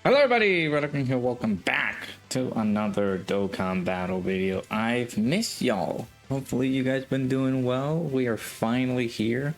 Hello everybody, Dokkan here. Welcome back to another Dokkan battle video. I've missed y'all. Hopefully you guys been doing well. We are finally here.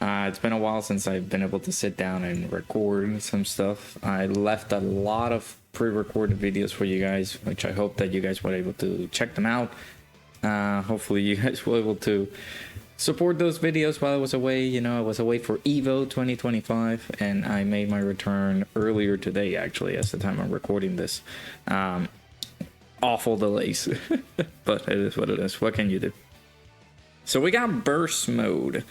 It's been a while since I've been able to sit down and record some stuff. I left a lot of pre-recorded videos for you guys, which I hope that you guys were able to check them out. Hopefully you guys were able to support those videos while I was away. You know, I was away for EVO 2025 and I made my return earlier today, actually, as the time I'm recording this. Awful delays, but it is what it is. What can you do? So we got burst mode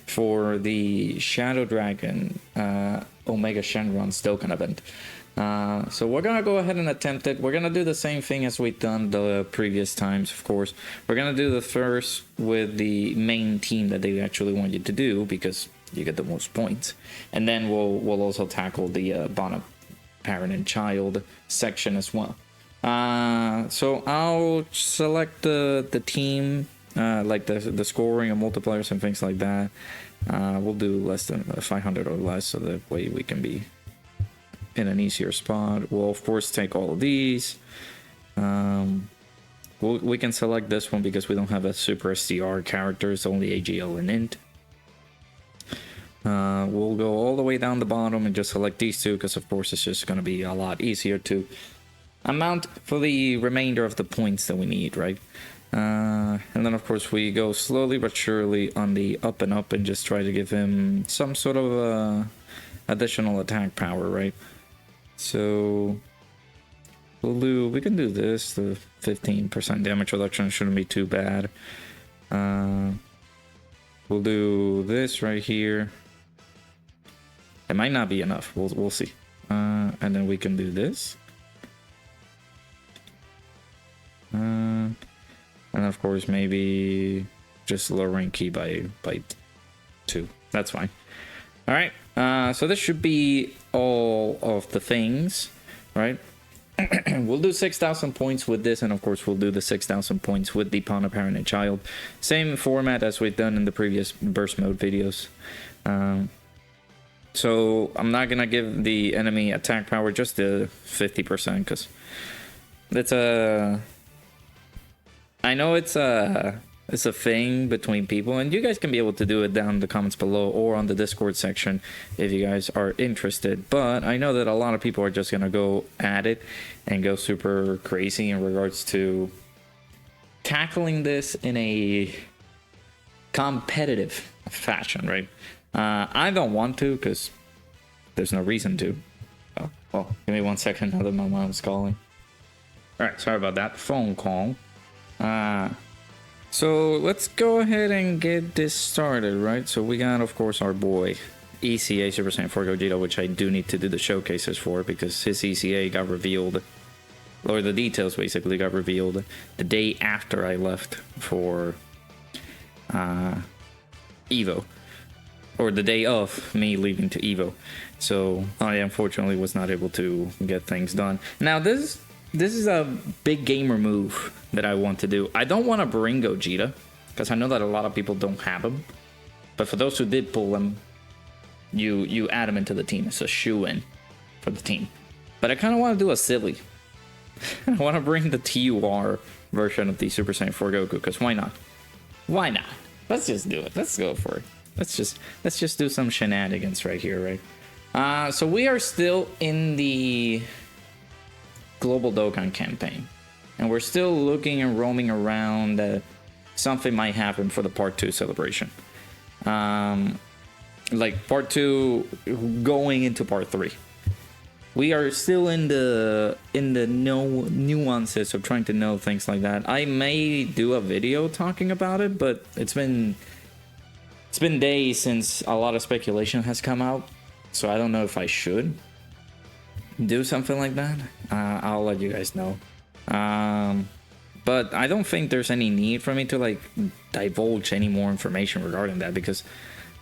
for the Shadow Dragon Omega Shenron's Dokkan event. So we're gonna go ahead and attempt it. We're gonna do the same thing as we've done the previous times, of course. We're gonna do the first with the main team that they actually want you to do, because you get the most points. And then we'll also tackle the bottom parent and child section as well. So I'll select the team, like the scoring and multipliers and things like that. We'll do less than 500 or less, so that way we can be in an easier spot. We'll of course take all of these. We can select this one because we don't have a super SDR character. It's only AGL and int. We'll go all the way down the bottom and just select these two, because of course it's just going to be a lot easier to amount for the remainder of the points that we need, right? And then of course we go slowly but surely on the up and up and just try to give him some sort of additional attack power, right? So we can do this. The 15% damage reduction shouldn't be too bad. We'll do this right here. It might not be enough. We'll see. And then we can do this. And of course maybe just lowering key by 2. That's fine. All right. So this should be all of the things, right? We'll do 6,000 points with this, and of course we'll do the 6,000 points with the Pawn of Parent and Child. Same format as we've done in the previous burst mode videos. So I'm not gonna give the enemy attack power, just the 50%, because it's a... I know it's a thing between people, and you guys can be able to do it down in the comments below or on the Discord section if you guys are interested. But I know that a lot of people are just gonna go at it and go super crazy in regards to tackling this in a competitive fashion, right? I don't want to, because there's no reason to. Oh, well, give me 1 second now that my mom's calling. All right, sorry about that phone call. So let's go ahead and get this started, right? So we got, of course, our boy ECA Super Saiyan 4 Gogeta, which I do need to do the showcases for, because his ECA got revealed, or the details basically got revealed the day after I left for EVO, or the day of me leaving to EVO. So I unfortunately was not able to get things done. Now this is a big gamer move that I want to do. I don't want to bring Gogeta, because I know that a lot of people don't have him. But for those who did pull him, you add him into the team. It's a shoe-in for the team. But I kind of want to do a silly. I want to bring the TUR version of the Super Saiyan 4 Goku, because why not? Why not? Let's just do it. Let's go for it. Let's just do some shenanigans right here, right? So we are still in the Global Dokkan campaign, and we're still looking and roaming around. Something might happen for the part 2 celebration, like part 2 going into part 3. We are still in the nuances of trying to know things like that. I may do a video talking about it, but it's been days since a lot of speculation has come out, so I don't know if I should do something like that. I'll let you guys know. But I don't think there's any need for me to like divulge any more information regarding that, because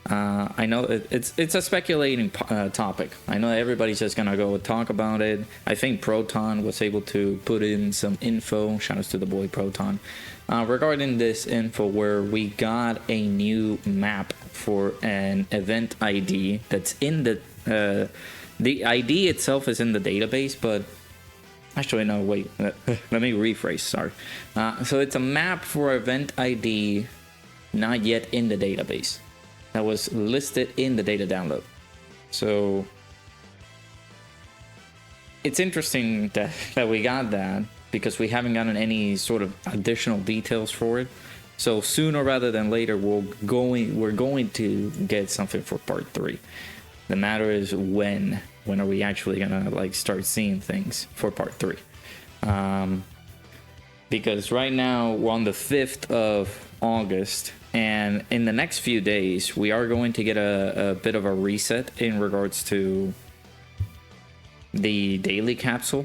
I know it's a speculating topic. I know everybody's just gonna go talk about it. I think Proton was able to put in some info, shout outs to the boy Proton, regarding this info, where we got a new map for an event ID that's in the The ID itself is in the database, but actually no, wait. Let me rephrase. Sorry. So it's a map for event ID, not yet in the database. That was listed in the data download. So it's interesting that we got that, because we haven't gotten any sort of additional details for it. So sooner rather than later, we're going to get something for part 3. The matter is when are we actually gonna like start seeing things for part 3? Because right now we're on the 5th of August, and in the next few days we are going to get a bit of a reset in regards to the daily capsule.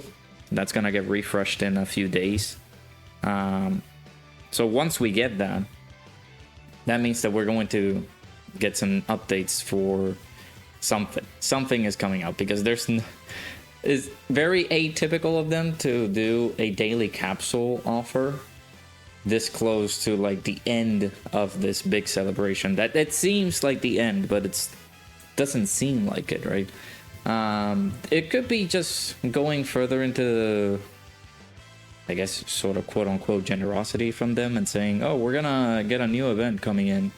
That's gonna get refreshed in a few days. So once we get that, that means that we're going to get some updates for something is coming out, because it's very atypical of them to do a daily capsule offer this close to like the end of this big celebration. That it seems like the end, but it doesn't seem like it, right? It could be just going further into, I guess, sort of quote unquote generosity from them and saying, oh, we're gonna get a new event coming in.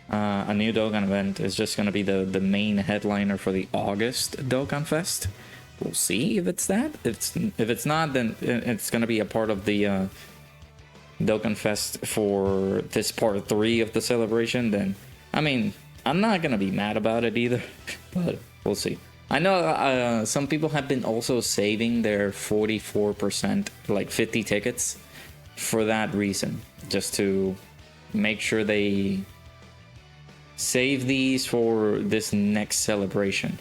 A new Dokkan event is just gonna be the main headliner for the August Dokkan Fest. We'll see if it's that. If it's not, then it's gonna be a part of the Dokkan Fest for this part 3 of the celebration. Then, I mean, I'm not gonna be mad about it either, but we'll see. I know some people have been also saving their 44%, like 50 tickets, for that reason, just to make sure they save these for this next celebration,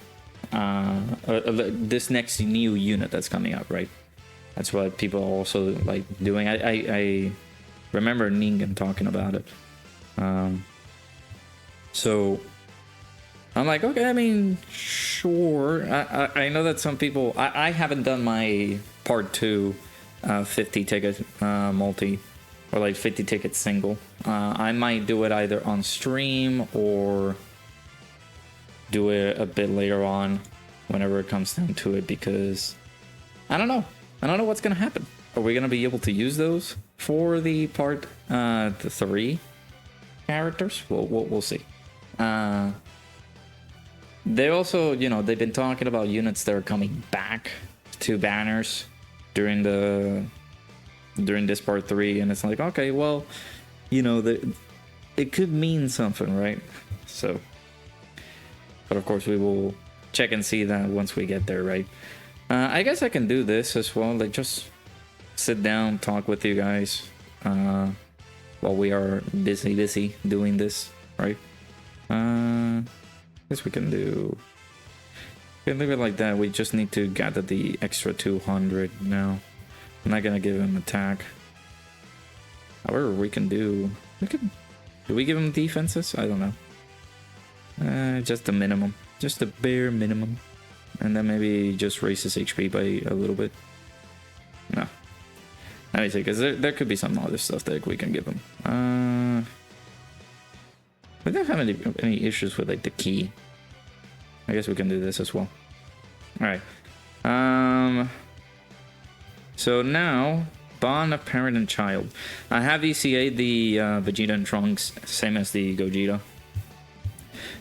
this next new unit that's coming up, right? That's what people are also like doing. I remember Ningen talking about it. So I'm like, okay, I mean, sure. I know that some people, I haven't done my part 2 50 ticket multi, or like 50 ticket single. I might do it either on stream or do it a bit later on whenever it comes down to it, because I don't know what's gonna happen. Are we gonna be able to use those for the part the 3 characters? We'll see. They also, you know, they've been talking about units that are coming back to banners during this part 3, and it's like, okay, well, you know, it could mean something, right? So, but of course we will check and see that once we get there, right? I guess I can do this as well, like just sit down, talk with you guys while we are busy doing this, right? I guess we can leave it like that. We just need to gather the extra 200 now. I'm not gonna give him attack. However, do we give him defenses? I don't know. Just the minimum, just the bare minimum, and then maybe just raise his HP by a little bit. No, let me see, because there could be some other stuff that we can give him. We don't have any issues with like the key. I guess we can do this as well. All right. So now, bond of parent and child. I have ECA'd the Vegeta and Trunks, same as the Gogeta.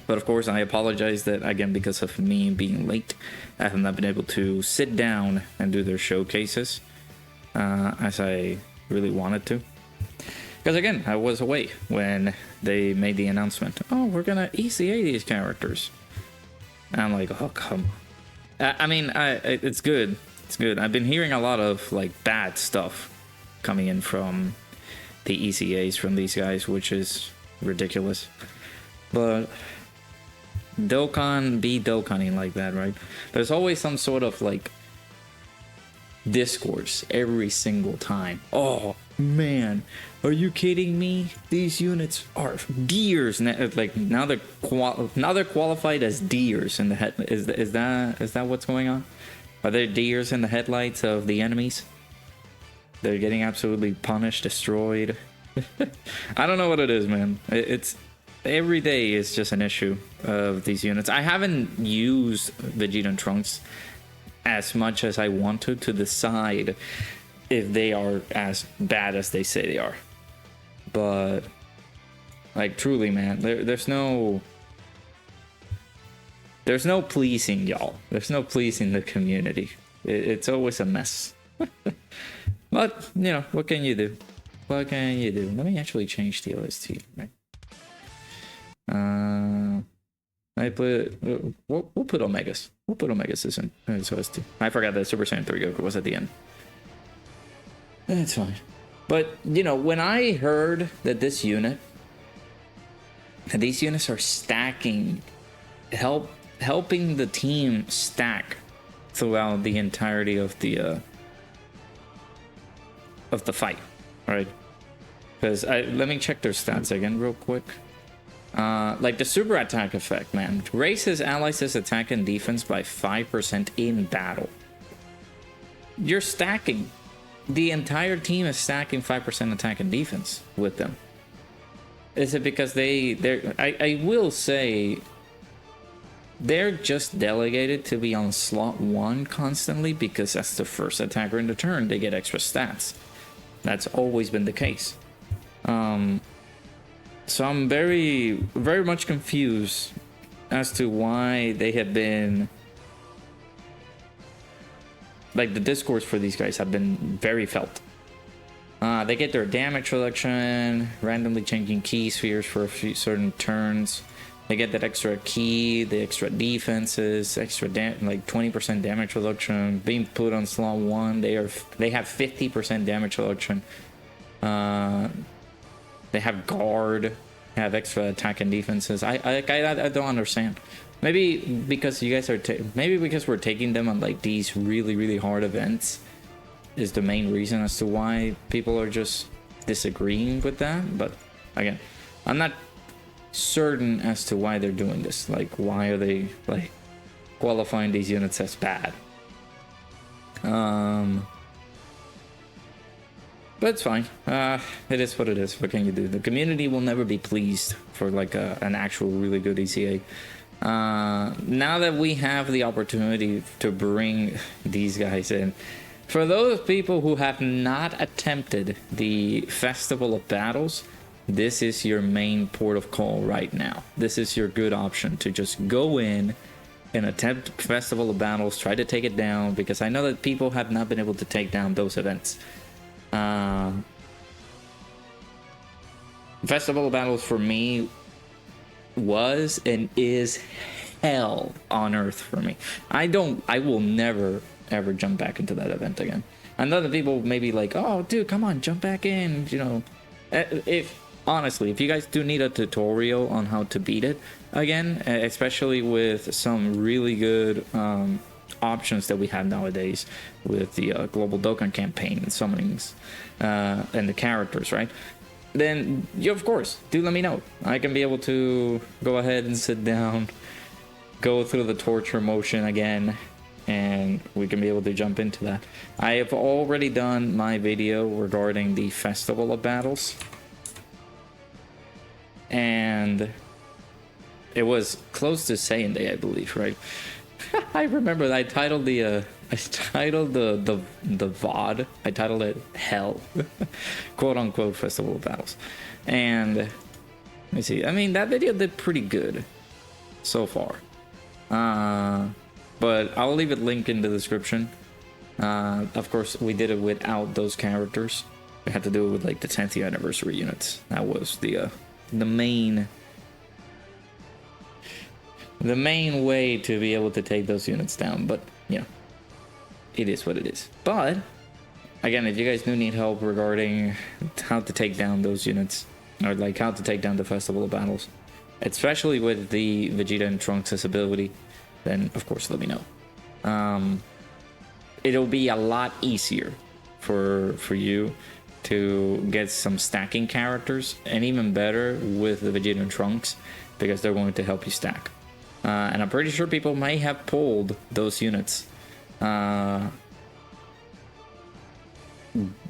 But of course, I apologize that, again, because of me being late, I have not been able to sit down and do their showcases as I really wanted to. Because again, I was away when they made the announcement. Oh, we're gonna ECA these characters. And I'm like, oh, come on. I mean, it's good. It's good. I've been hearing a lot of like bad stuff coming in from the ECAs from these guys, which is ridiculous. But Dokkan be Dokkaning like that, right? There's always some sort of like discourse every single time. Oh man, are you kidding me? These units are deers. Like now they're qualified as deers in the head. Is that what's going on? Are there deers in the headlights of the enemies? They're getting absolutely punished, destroyed. I don't know what it is, man. It's every day is just an issue of these units. I haven't used Vegeta and Trunks as much as I want to decide if they are as bad as they say they are. But like truly, man, there's no pleasing y'all. There's no pleasing the community. It's always a mess. But you know, what can you do? What can you do? Let me actually change the OST, right? We'll put Omegas. We'll put Omegas in OST. I forgot that Super Saiyan 3 Goku was at the end. That's fine. But you know, when I heard that these units are stacking, helping the team stack throughout the entirety of the fight, right? Because let me check their stats again real quick. Like the super attack effect, man, raises allies' attack and defense by 5% in battle. You're stacking. The entire team is stacking 5% attack and defense with them. Is it because I will say they're just delegated to be on slot 1 constantly because that's the first attacker in the turn. They get extra stats. That's always been the case. So I'm very, very much confused as to why they have been, like, the discourse for these guys have been very felt. They get their damage reduction, randomly changing key spheres for a few certain turns. They get that extra key, the extra defenses, extra like 20% damage reduction. Being put on slot 1, they have 50% damage reduction. They have guard, have extra attack and defenses. I don't understand. Maybe because you guys are maybe because we're taking them on like these really hard events is the main reason as to why people are just disagreeing with that. But again, I'm not certain as to why they're doing this. Like, why are they like qualifying these units as bad? But it's fine. It is what it is. What can you do? The community will never be pleased for like an actual really good ECA. Now that we have the opportunity to bring these guys in, for those people who have not attempted the Festival of Battles, this is your main port of call right now. This is your good option to just go in and attempt Festival of Battles, try to take it down, because I know that people have not been able to take down those events. Festival of Battles for me was and is hell on earth for me. I will never ever jump back into that event again. I know that people may be like, oh dude, come on, jump back in, you know. Honestly, if you guys do need a tutorial on how to beat it again, especially with some really good options that we have nowadays with the global Dokkan campaign and summonings and the characters, right? Then you, of course, do let me know. I can be able to go ahead and sit down, go through the torture motion again, and we can be able to jump into that. I have already done my video regarding the Festival of Battles, and it was close to Saiyan Day, I believe, right? I remember I titled the VOD, I titled it Hell, quote unquote, Festival of Battles. And let me see, I mean, that video did pretty good so far. But I'll leave it linked in the description. Of course, we did it without those characters. We had to do it with like the 10th anniversary units. That was the main way to be able to take those units down. But yeah, it is what it is. But again, if you guys do need help regarding how to take down those units, or like how to take down the Festival of Battles, especially with the Vegeta and Trunks' ability, then of course let me know. It'll be a lot easier for you to get some stacking characters, and even better with the Vegeta and Trunks, because they're going to help you stack. And I'm pretty sure people may have pulled those units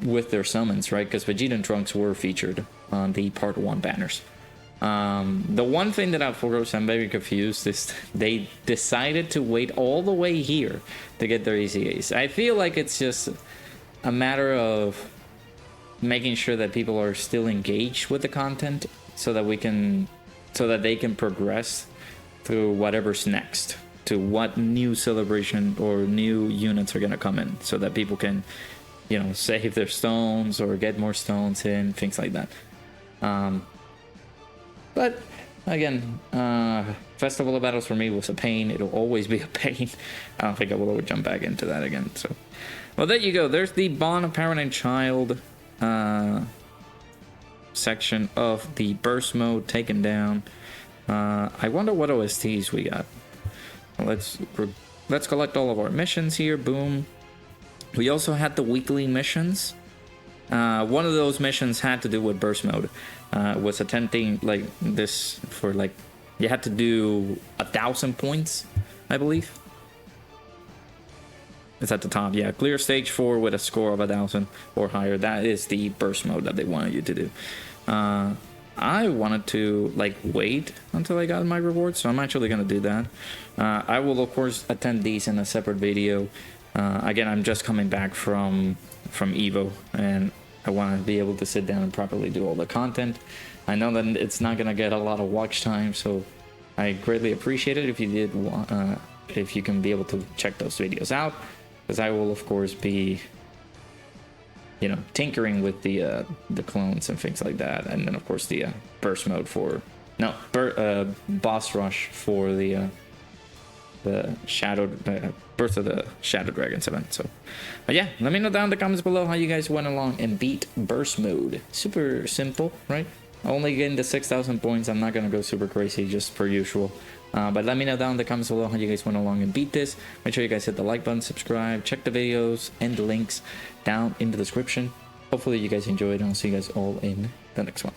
with their summons, right? Because Vegeta and Trunks were featured on the Part 1 banners. The one thing that of course I'm very confused is they decided to wait all the way here to get their ECAs. I feel like it's just a matter of making sure that people are still engaged with the content so that they can progress to whatever's next, to what new celebration or new units are going to come in, so that people can, you know, save their stones or get more stones in, things like that. But again, Festival of Battles for me was a pain. It'll always be a pain. I don't think I will ever jump back into that again. So, well, there you go. There's the Bond of Parent and Child section of the burst mode taken down. I wonder what OSTs we got. Let's collect all of our missions here. Boom. We also had the weekly missions. One of those missions had to do with burst mode. Was attempting like this for like, you had to do 1,000 points, I believe. It's at the top. Yeah, clear stage 4 with a score of 1,000 or higher. That is the burst mode that they wanted you to do. I wanted to like wait until I got my reward, so I'm actually gonna do that. I will of course attend these in a separate video. Again, I'm just coming back from Evo, and I want to be able to sit down and properly do all the content. I know that it's not gonna get a lot of watch time, so I greatly appreciate it if you did. If you can be able to check those videos out, because I will of course be, you know, tinkering with the clones and things like that, and then of course the burst mode for boss rush for the Birth of the Shadow Dragons event. So, but yeah, let me know down in the comments below how you guys went along and beat burst mode. Super simple, right? Only getting the 6,000 points. I'm not gonna go super crazy, just per usual. But let me know down in the comments below how you guys went along and beat this. Make sure you guys hit the like button, subscribe, check the videos and the links down in the description. Hopefully you guys enjoyed, and I'll see you guys all in the next one.